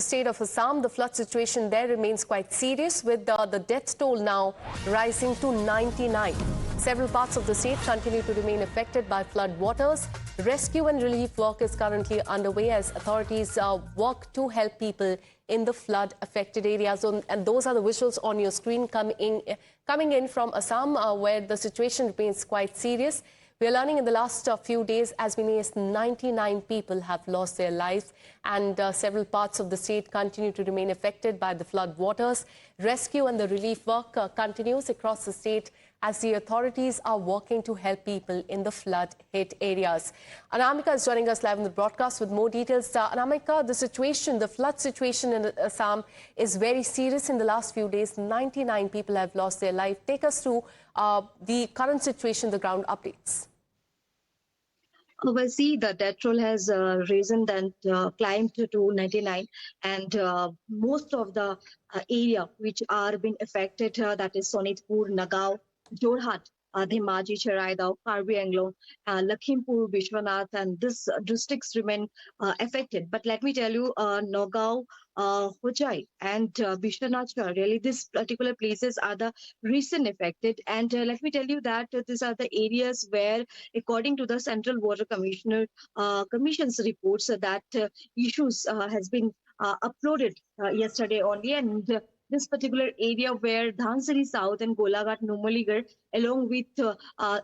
state of Assam. The flood situation there remains quite serious, with the death toll now rising to 99. Several parts of the state continue to remain affected by flood waters. Rescue and relief work is currently underway as authorities work to help people in the flood-affected areas. And those are the visuals on your screen coming in from Assam, where the situation remains quite serious. We are learning in the last few days as many as 99 people have lost their lives, and several parts of the state continue to remain affected by the flood waters. Rescue and the relief work continues across the state as the authorities are working to help people in the flood-hit areas. Anamika is joining us live on the broadcast with more details. Anamika, the flood situation in Assam is very serious. In the last few days, 99 people have lost their life. Take us through the current situation, the ground updates. Well, see, the death toll has risen and climbed to 99, and most of the area which are being affected, that is Sonitpur, Nagaon, Jorhat, Dhemaji, Cheraidao, Karbi Anglong, Lakhimpur, Vishwanath, and these districts remain affected. But let me tell you, Nagaon, Hojai, and Vishwanath, really these particular places are the recent affected. And let me tell you that these are the areas where, according to the Central Water Commission's reports, that issues has been uploaded yesterday only, and this particular area where Dhansari South and Golaghat, Numaligarh, along with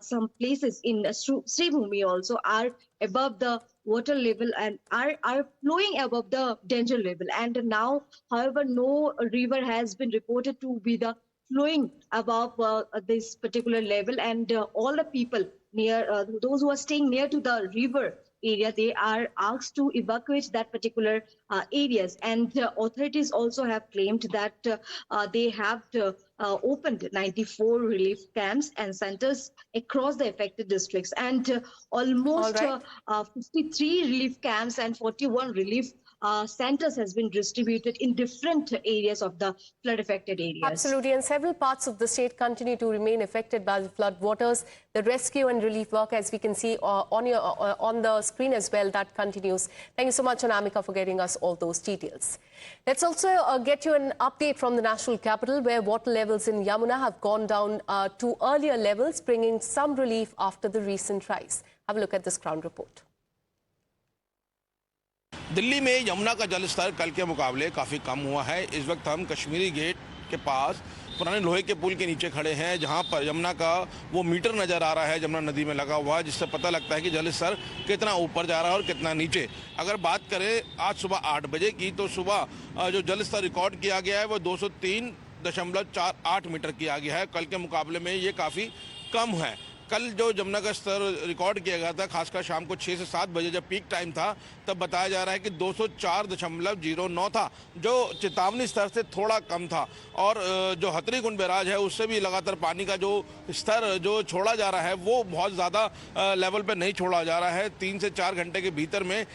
some places in Sribhumi also are above the water level and are flowing above the danger level. And now, however, no river has been reported to be the flowing above this particular level, and all the people near, those who are staying near to the river area, they are asked to evacuate that particular areas. And authorities also have claimed that they have opened 94 relief camps and centers across the affected districts, and almost 53 relief camps and 41 relief centers has been distributed in different areas of the flood affected areas. Absolutely, and several parts of the state continue to remain affected by the flood waters. The rescue and relief work, as we can see on the screen as well, that continues. Thank you so much, Anamika, for getting us all those details. Let's also get you an update from the national capital, where water levels in Yamuna have gone down to earlier levels, bringing some relief after the recent rise. Have a look at this ground report. Delhi में यमुना का जलस्तर कल के मुकाबले काफ़ी कम हुआ है। इस वक्त हम कश्मीरी गेट के पास पुराने लोहे के पुल के नीचे खड़े हैं, जहां पर यमुना का वो मीटर नज़र आ रहा है यमुना नदी में लगा हुआ, जिससे पता लगता है कि जलस्तर कितना ऊपर जा रहा है और कितना नीचे। अगर बात करें आज सुबह 8 बजे की, तो सुबह जो जलस्तर रिकॉर्ड किया गया है वो 203.48 मीटर किया गया है। कल के मुकाबले में ये काफ़ी कम है। कल जो यमुना का स्तर रिकॉर्ड किया गया था, खासकर शाम को 6 से 7 बजे जब पीक टाइम था, तब बताया जा रहा है कि 204.09 था, जो चेतावनी स्तर से थोड़ा कम था। और जो हथरी कुंड बैराज है, उससे भी लगातार पानी का जो स्तर जो छोड़ा जा रहा है वो बहुत ज़्यादा लेवल पर नहीं छोड़ा जा रहा है। 3 से 4 घंटे के भीतर में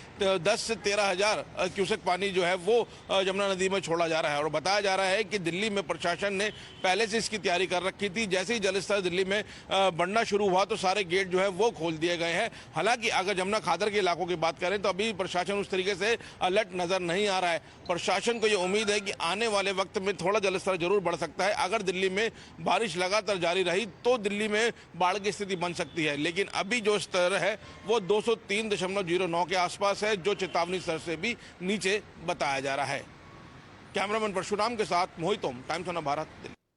10 से 13 हज़ार क्यूसेक पानी जो है वो यमुना नदी में छोड़ा जा रहा है। और बताया जा रहा है कि दिल्ली में प्रशासन ने पहले से इसकी तैयारी कर रखी थी। जैसे ही जलस्तर दिल्ली में बढ़ना शुरू हुआ तो सारे गेट जो है वो खोल दिए गए हैं। हालांकि अगर जमुना खादर के इलाकों की बात करें तो अभी प्रशासन उस तरीके से अलर्ट नजर नहीं आ रहा है। प्रशासन को ये उम्मीद है कि आने वाले वक्त में थोड़ा जलस्तर जरूर बढ़ सकता है। अगर दिल्ली में बारिश लगातार जारी रही तो दिल्ली में बाढ़ की स्थिति बन सकती है, लेकिन अभी जो स्तर है वो 203.09 के आसपास है, जो चेतावनी स्तर से भी नीचे बताया जा रहा है। कैमरामैन परशुराम के साथ मोहित ओम, टाइम्स ऑफ भारत, दिल्ली।